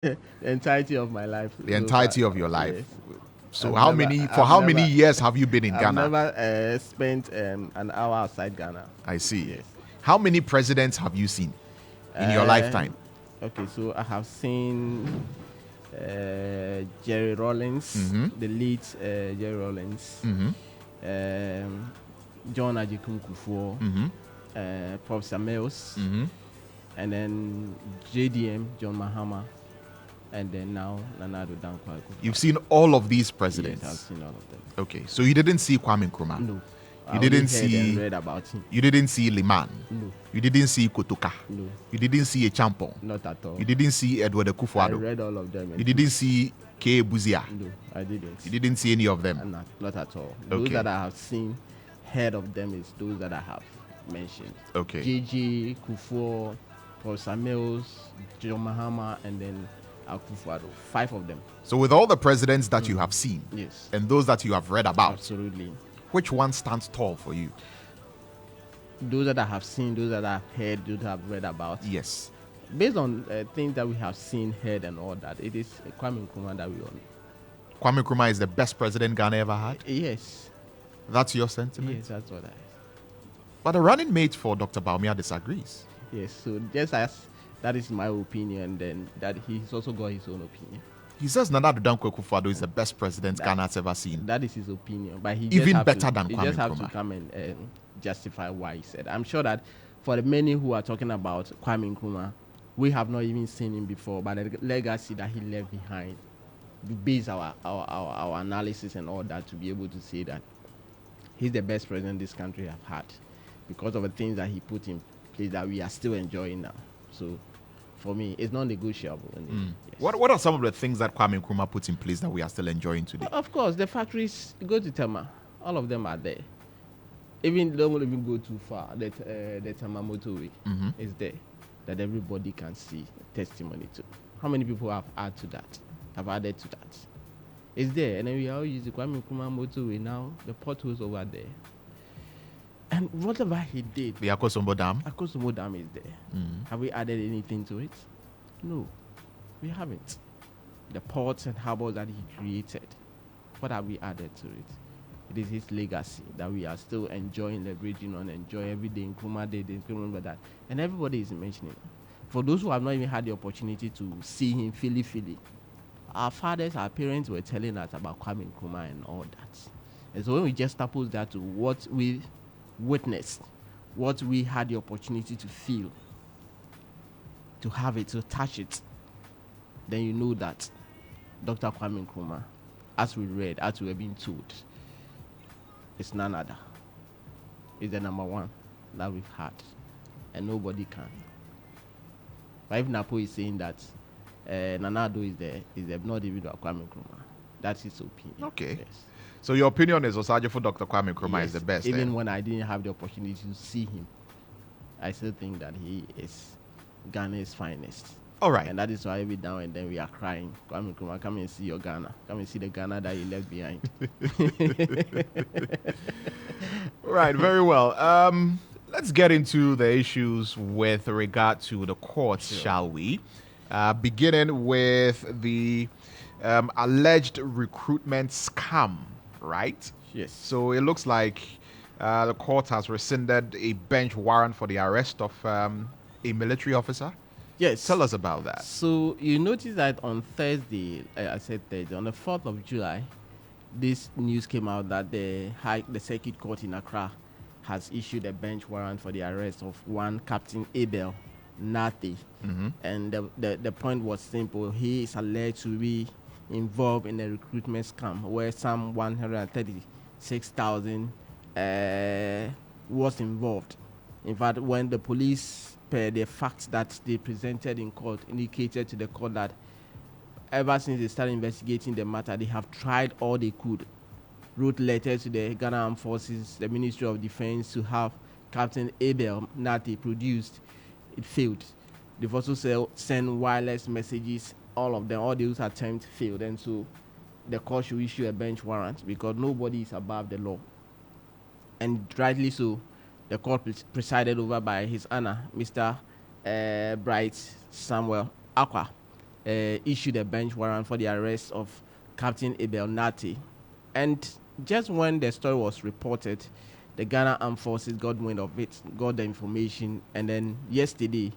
The entirety of my life. The entirety of your life. Yes. So how many years have you been in I've Ghana? never spent an hour outside Ghana. I see. Yes. How many presidents have you seen in your lifetime? Okay, so I have seen Jerry Rawlings, the lead Jerry Rawlings, John Ajikum Kufuor, Professor Mills, and then JDM, John Mahama, and then now Nana Addo Dankwa Akufo-Addo. You've seen all of these presidents? Yes, I've seen all of them. Okay, so you didn't see Kwame Nkrumah? No. You didn't see. And read about him. You didn't see Liman? No. You didn't see Kotoka? No. You didn't see Echampong? Not at all. You didn't see Edward I Akufo-Addo? read all of them. You didn't see K. Buzia? No, I didn't. You didn't see any of them? Not at all. Okay. Those that I have seen, heard of them is those that I have mentioned. Okay. JJ, Kufuor, Professor Mills, John Mahama, and then Akufo-Addo. 5 of them. So with all the presidents that you have seen, yes, and those that you have read about, absolutely, which one stands tall for you? Those that I have seen, those that I've heard, those that I've read about. Yes. Based on things that we have seen, heard, and all that, it is Kwame Nkrumah that we own. Kwame Nkrumah is the best president Ghana ever had? Yes. That's your sentiment? Yes, that's what I. But the running mate for Dr. Bawumia disagrees. Yes, so just as that is my opinion, then that he's also got his own opinion. He says Nana Addo Dankwa Akufo-Addo is the best president Ghana has ever seen. That is his opinion, but he even just better than Kwame Nkrumah. He just have to come and justify why he said. I'm sure that for the many who are talking about Kwame Nkrumah, we have not even seen him before, but the legacy that he left behind, we base our analysis and all that to be able to say that he's the best president this country have had because of the things that he put in place that we are still enjoying now. So for me, it's not negotiable. Yes. What are some of the things that Kwame Nkrumah put in place that we are still enjoying today? Well, of course, the factories, go to Tema, all of them are there. Even don't even go too far. The Tema motorway is there that everybody can see testimony to. How many people have added to that? Have added to that? It's there, and then we all use the Kwame Nkrumah motorway now. The potholes over there, and whatever he did, the Akosombo Dam. Akosombo Dam is there. Have we added anything to it? No, we haven't. The ports and harbors that he created, what have we added to it? It is his legacy that we are still enjoying, leveraging on, enjoy every day. Nkrumah Day, Nkrumah that, and everybody is mentioning. For those who have not even had the opportunity to see him, Philly, our fathers, our parents were telling us about Kwame Nkrumah and all that. And so when we just suppose that to what we witnessed, what we had the opportunity to feel, to have it, to touch it, then you know that Dr. Kwame Nkrumah, as we read, as we were being told, it's none other. It's the number one that we've had, and nobody can. But if Napo is saying that Nana Addo is the not even Kwame Nkrumah, that's his opinion. Okay. Yes. So your opinion is Osajo for Dr. Kwame Nkrumah is the best. Even when I didn't have the opportunity to see him, I still think that he is Ghana's finest. All right. And that is why every now and then we are crying. Kwame Nkrumah, come and see your Ghana. Come and see the Ghana that you left behind. Right, very well. Let's get into the issues with regard to the courts, shall we? Beginning with the alleged recruitment scam, right? Yes. So it looks like the court has rescinded a bench warrant for the arrest of a military officer. Yes. Tell us about that. So you notice that on Thursday, I said Thursday, on the 4th of July, this news came out that the Circuit Court in Accra has issued a bench warrant for the arrest of one Captain Abel Nate. And the point was simple. He is alleged to be involved in a recruitment scam where some 136,000 was involved. In fact, when the police, per the facts that they presented in court, indicated to the court that ever since they started investigating the matter, they have tried all they could. Wrote letters to the Ghana Armed Forces, the Ministry of Defense, to have Captain Abel Nate produced. It failed. They've also sent wireless messages. All of them, all those attempts failed. And so the court should issue a bench warrant because nobody is above the law. And rightly so, the court presided over by His Honor, Mr. Bright Samuel Aqua, issued a bench warrant for the arrest of Captain Abel Nati. And just when the story was reported, the Ghana Armed Forces got wind of it, got the information, and then yesterday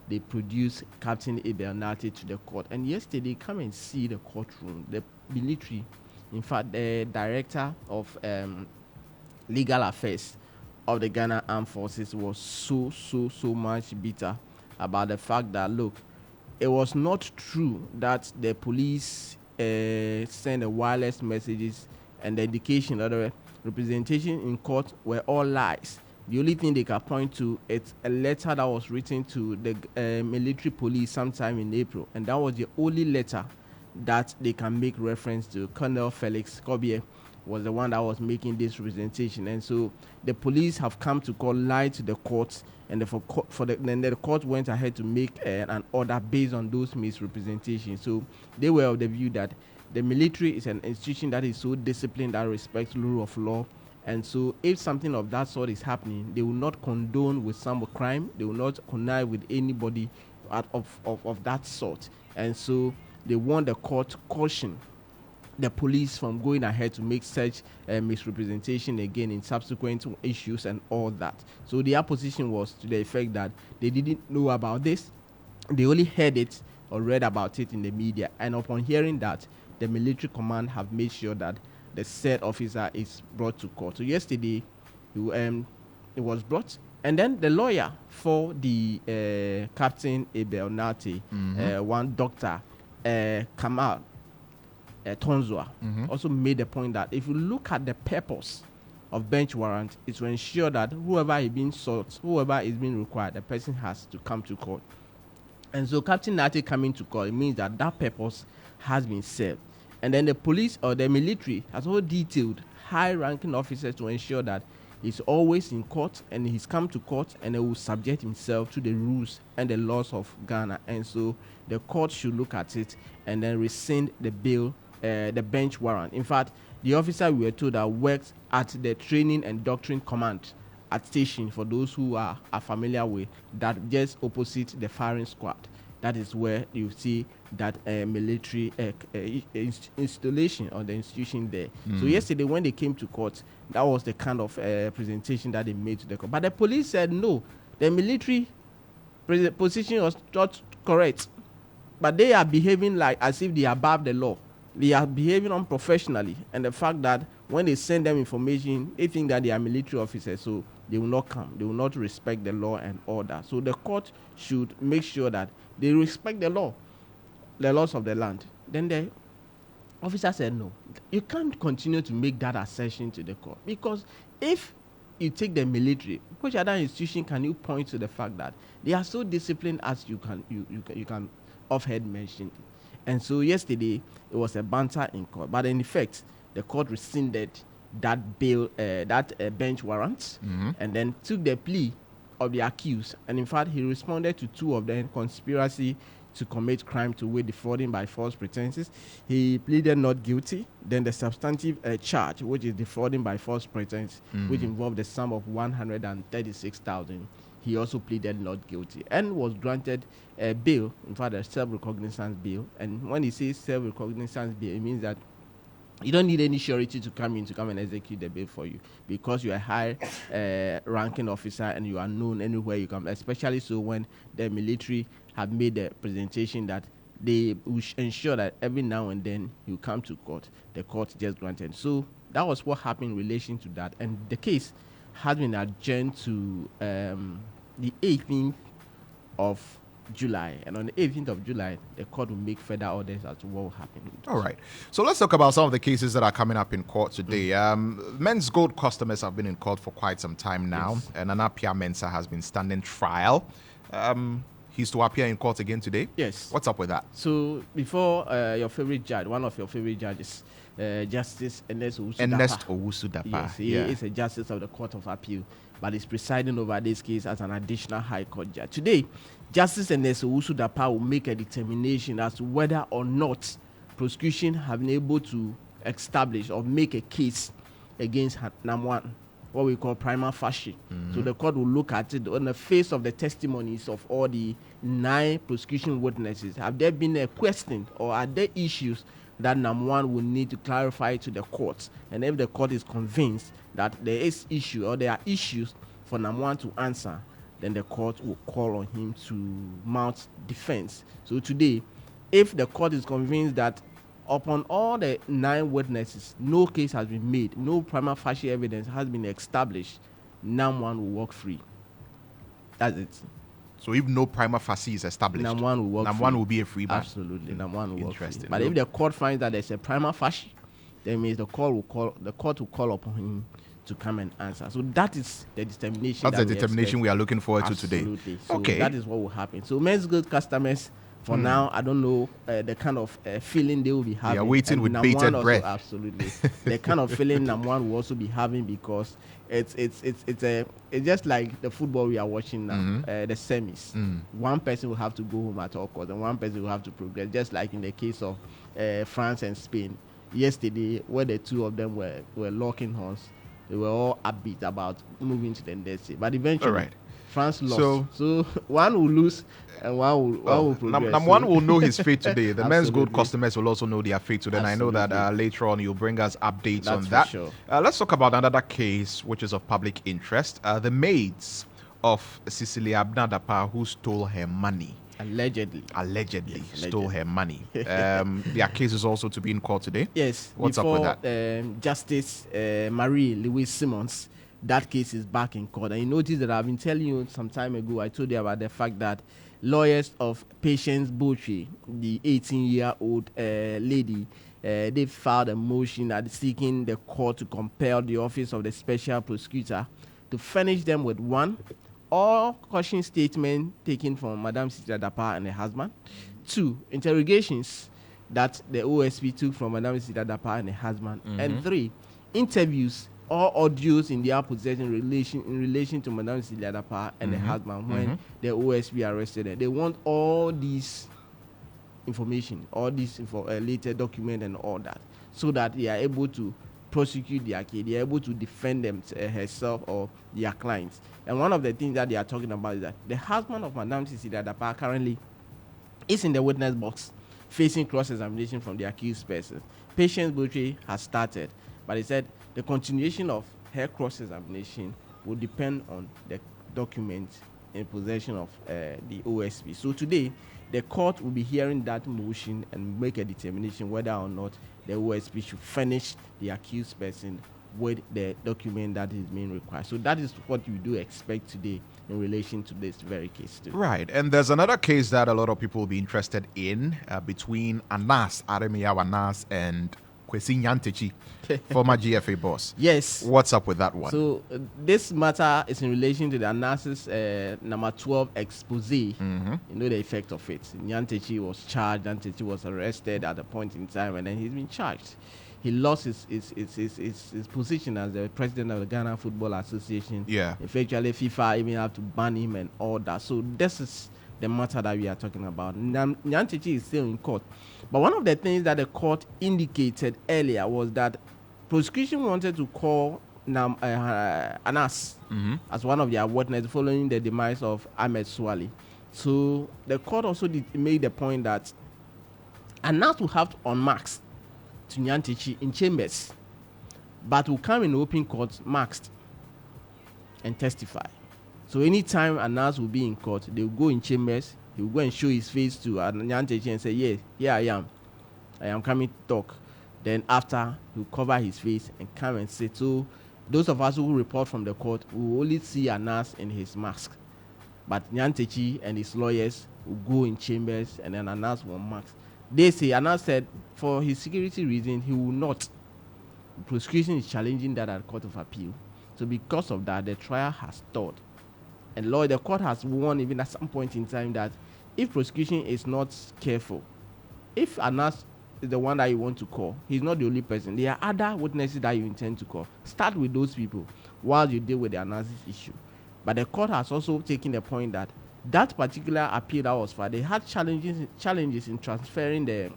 they produced Captain Abel Nati to the court. And yesterday, come and see the courtroom. The military, in fact, the director of legal affairs of the Ghana Armed Forces was so much bitter about the fact that, look, it was not true that the police sent the wireless messages and the indication or the representation in court were all lies. The only thing they can point to is a letter that was written to the military police sometime in April, and that was the only letter that they can make reference to. Colonel Felix Kobier was the one that was making this representation, and so the police have come to court, lied to the court, and then the court went ahead to make an order based on those misrepresentations. So they were of the view that the military is an institution that is so disciplined that respects the rule of law, and so if something of that sort is happening, they will not condone with some crime, they will not connive with anybody of that sort, and so they want the court to caution the police from going ahead to make such misrepresentation again in subsequent issues and all that. So their position was to the effect that they didn't know about this, they only heard it or read about it in the media, and upon hearing that, the military command have made sure that the said officer is brought to court. So yesterday, it was brought, and then the lawyer for the Captain Abel Nati, one Dr. Kamal Tonzua, also made the point that if you look at the purpose of bench warrant, is to ensure that whoever is being sought, whoever is being required, the person has to come to court. And so Captain Nati coming to court, it means that that purpose has been served. And then the police or the military has also detailed high-ranking officers to ensure that he's always in court and he's come to court and he will subject himself to the rules and the laws of Ghana. And so the court should look at it and then rescind the bail, the bench warrant. In fact, the officer we were told that works at the training and doctrine command at station, for those who are familiar with that, just opposite the firing squad. That is where you see that military installation or the institution there. So yesterday when they came to court, that was the kind of presentation that they made to the court. But the police said no, the military position was not correct. But they are behaving like as if they are above the law. They are behaving unprofessionally. And the fact that when they send them information, they think that they are military officers, so they will not come. They will not respect the law and order. So the court should make sure that they respect the law, the laws of the land. Then the officer said, no, you can't continue to make that assertion to the court, because if you take the military, which other institution can you point to the fact that they are so disciplined as you can off-head mention? And so yesterday it was a banter in court, but in effect the court rescinded that bail, bench warrant, and then took the plea of the accused. And in fact, he responded to two of them: conspiracy to commit crime to wait defrauding by false pretenses. He pleaded not guilty. Then the substantive charge, which is defrauding by false pretense, which involved the sum of 136,000. He also pleaded not guilty and was granted a bail, in fact, a self-recognizance bail. And when he says self-recognizance bail, it means that you don't need any surety to come and execute the bail for you, because you are a high ranking officer and you are known anywhere you come, especially so when the military have made the presentation that they will ensure that every now and then you come to court. The court just granted. So that was what happened in relation to that. And the case has been adjourned to the 18th of July, and on the 18th of July, the court will make further orders as to what will happen. All right. So let's talk about some of the cases that are coming up in court today. Men's Gold customers have been in court for quite some time now, yes. And Nana Pia Mensah has been standing trial. He's to appear in court again today. Yes. What's up with that? So before your favorite judge, one of your favorite judges, Justice Ernest Owusu-Dappah. Yes, he is a justice of the Court of Appeal, but is presiding over this case as an additional High Court judge. Today, Justice Ernest Owusu-Dappah will make a determination as to whether or not prosecution have been able to establish or make a case against Namwan what we call prima facie. So the court will look at it on the face of the testimonies of all the 9 prosecution witnesses. Have there been a question, or are there issues that number one will need to clarify to the court? And if the court is convinced that there is issue, or there are issues for number one to answer, then the court will call on him to mount defense. So today, if the court is convinced that upon all the 9 witnesses, no case has been made, no prima facie evidence has been established, number one will walk free. That's it. So if no prima facie is established, number one will walk number free. one will be a free man. Absolutely, number one will walk free. Interesting. But if the court finds that there's a prima facie, then means the court will call upon him to come and answer. So that is the determination. That's the determination we are looking forward to today. Absolutely. So okay. that is what will happen. So Men's Good customers, for now, I don't know the kind of feeling they will be having. They are waiting and with Namwan bated also, breath. Absolutely. The kind of feeling Namwan will also be having, because it's just like the football we are watching now, the semis. One person will have to go home at all costs, and one person will have to progress, just like in the case of France and Spain. Yesterday, where the two of them were locking horns, they were all upbeat about moving to the next stage. But eventually, France lost. So one will lose and one will progress. One will know his fate today. The Men's Gold Absolutely. customers will also know their fate today. And I know that later on you'll bring us updates on That's that. for sure. Let's talk about another case which is of public interest. The maids of Cecilia Abnadapa, who stole her money. Allegedly Stole her money. Their case is also to be in court today. Yes. What's up with that? Justice Marie Louise Simmons, that case is back in court. And you notice that I've been telling you some time ago, I told you about the fact that lawyers of Patience Botry, the 18-year-old lady, they filed a motion that seeking the court to compel the office of the special prosecutor to furnish them with one, all caution statement taken from Madame Cecilia Dapa and her husband. 2, interrogations that the OSP took from Madame Cecilia Dapa and her husband. And 3, interviews or audios in their possession in relation to Madame Cecilia Dapa and her husband when the OSP arrested them. They want all these information, all these later document and all that, so that they are able to prosecute their case, they are able to defend them herself or their clients. And one of the things that they are talking about is that the husband of Madame Cecilia Dapa currently is in the witness box facing cross-examination from the accused person. Patience Botry has started, but he said the continuation of her cross-examination will depend on the documents in possession of the OSP. So today, the court will be hearing that motion and make a determination whether or not the OSP should furnish the accused person with the document that is being required. So that is what you do expect today in relation to this very case too. Right. And there's another case that a lot of people will be interested in between Anas Aremia Anas and Kwesi Nyantechi, former GFA boss. Yes. What's up with that one? So this matter is in relation to the Anas's number 12 expose. You know the effect of it. Nyantechi was charged. Nyantechi was arrested at a point in time, and then he's been charged. He lost his position as the president of the Ghana Football Association. Yeah. Effectively, FIFA even have to ban him and all that. So this is the matter that we are talking about. Nyantechi is still in court. But one of the things that the court indicated earlier was that prosecution wanted to call Anas as one of their witnesses following the demise of Ahmed Swali. So the court also made the point that Anas will have to unmask to Nyantechi in chambers, but will come in open court masked and testify. So anytime Anas will be in court, they will go in chambers, he will go and show his face to Nyantechi and say, yes, here I am coming to talk. Then after, he will cover his face and come and say, so those of us who report from the court will only see Anas in his mask. But Nyantechi and his lawyers will go in chambers and then Anas will mask. They say, Anas said, for his security reason, he will not. The prosecution is challenging that at the Court of Appeal. So because of that, the trial has stalled. And the court has warned even at some point in time that if prosecution is not careful, if Anas is the one that you want to call, he's not the only person. There are other witnesses that you intend to call. Start with those people while you deal with the Anas issue. But the court has also taken the point that that particular appeal that was filed, they had challenges in transferring the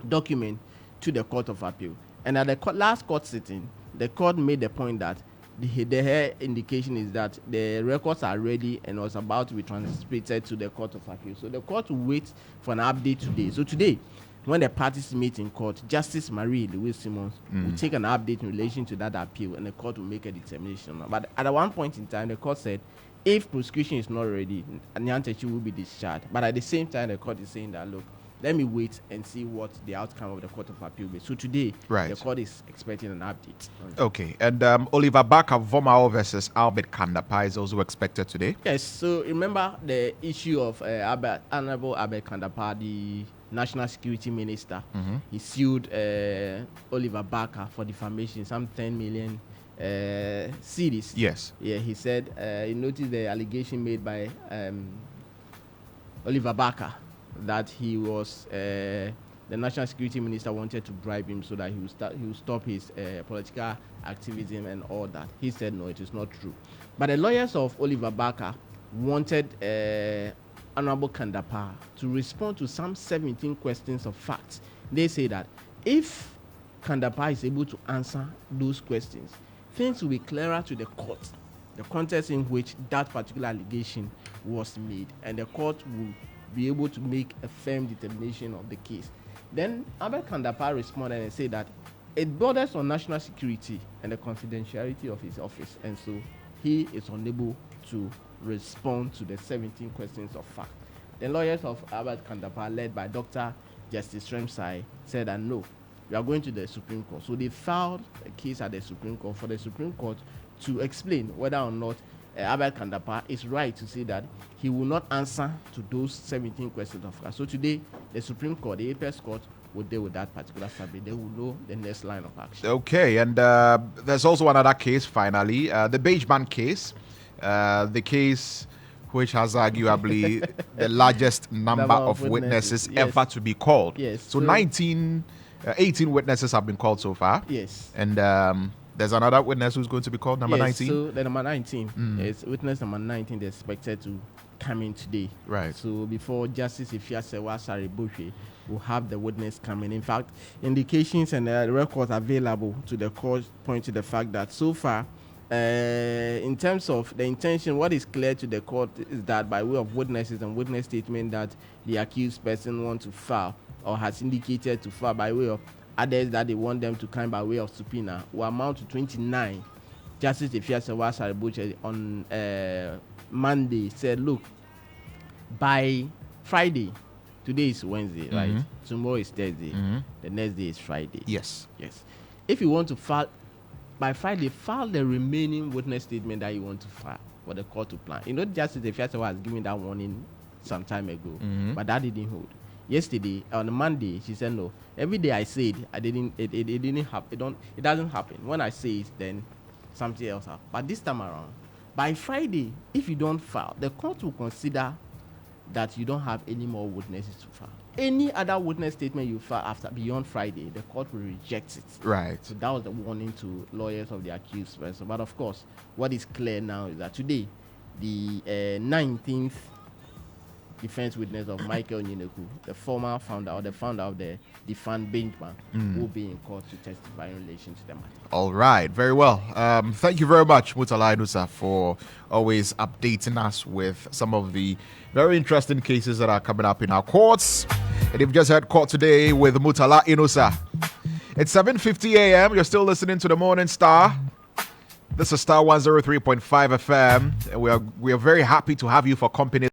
document to the Court of Appeal. And at the last court sitting, the court made the point that the indication is that the records are ready and was about to be transmitted to the Court of Appeal. So the court will wait for an update today. So today, when the parties meet in court, Justice Marie Louise Simmons will take an update in relation to that appeal, and the court will make a determination. But at one point in time, the court said, if prosecution is not ready, Nyantechi will be discharged. But at the same time, the court is saying that, look, let me wait and see what the outcome of the Court of Appeal is. So today, the court is expecting an update. Okay. And Oliver Barker Vomao versus Albert Kandapa is also expected today. Yes. So remember the issue of Honorable Albert Kandapa, the National Security Minister. He sued Oliver Barker for defamation, some 10 million cedis. Yes. Yeah, he said he noticed the allegation made by Oliver Barker that he was the National Security Minister wanted to bribe him so that he would stop his political activism and all that. He said no, it is not true. But the lawyers of Oliver Barker wanted Honorable Kandapa to respond to some 17 questions of facts. They say that if Kandapa is able to answer those questions, things will be clearer to the court, the context in which that particular allegation was made, and the court will be able to make a firm determination of the case. Then Albert Kandapa responded and said that it borders on national security and the confidentiality of his office, and so he is unable to respond to the 17 questions of fact. The lawyers of Albert Kandapa, led by Dr. Justice Remsai, said that no, we are going to the Supreme Court. So they filed a case at the Supreme Court for the Supreme Court to explain whether or not Albert Kandapa is right to say that he will not answer to those 17 questions of fact. So today, the Supreme Court, the Apex Court, will deal with that particular subject. They will know the next line of action. Okay, and there's also another case, finally, the Beijman case, the case which has arguably the largest number of witnesses ever to be called. Yes. So 18 witnesses have been called so far. Yes. And there's another witness who's going to be called, number 19. So the number 19 is witness number 19. They're expected to come in today. Right. So before Justice Ifiasewa Sariboshe will have the witness coming. In fact, indications and records available to the court point to the fact that so far, in terms of the intention, what is clear to the court is that by way of witnesses and witness statement that the accused person wants to file or has indicated to file by way of others that they want them to come by way of subpoena will amount to 29. Justice Ifiasewa Sariboshe on Monday said, look, by Friday, today is Wednesday, right? Tomorrow is Thursday. The next day is Friday. Yes. If you want to file by Friday, file the remaining witness statement that you want to file for the court to plan. You know, Justice Ifiasewa has given that warning some time ago, but that didn't hold. Yesterday, on Monday, she said no. Every day I said I didn't. It didn't happen. It doesn't happen. When I say it, then something else happens. But this time around, by Friday, if you don't file, the court will consider that you don't have any more witnesses to file. Any other witness statement you file after beyond Friday, the court will reject it. Right. So that was the warning to lawyers of the accused person. But of course, what is clear now is that today, the 19th defense witness of Michael Nyineku, the former founder or the founder of the defunct Beijman, will be in court to testify in relation to the matter. All right, very well. Thank you very much, Murtala Inusa, for always updating us with some of the very interesting cases that are coming up in our courts. And you've just heard Court Today with Murtala Inusa. It's 7:50 a.m. You're still listening to the Morning Star. This is Star 103.5 FM. And we are very happy to have you for company.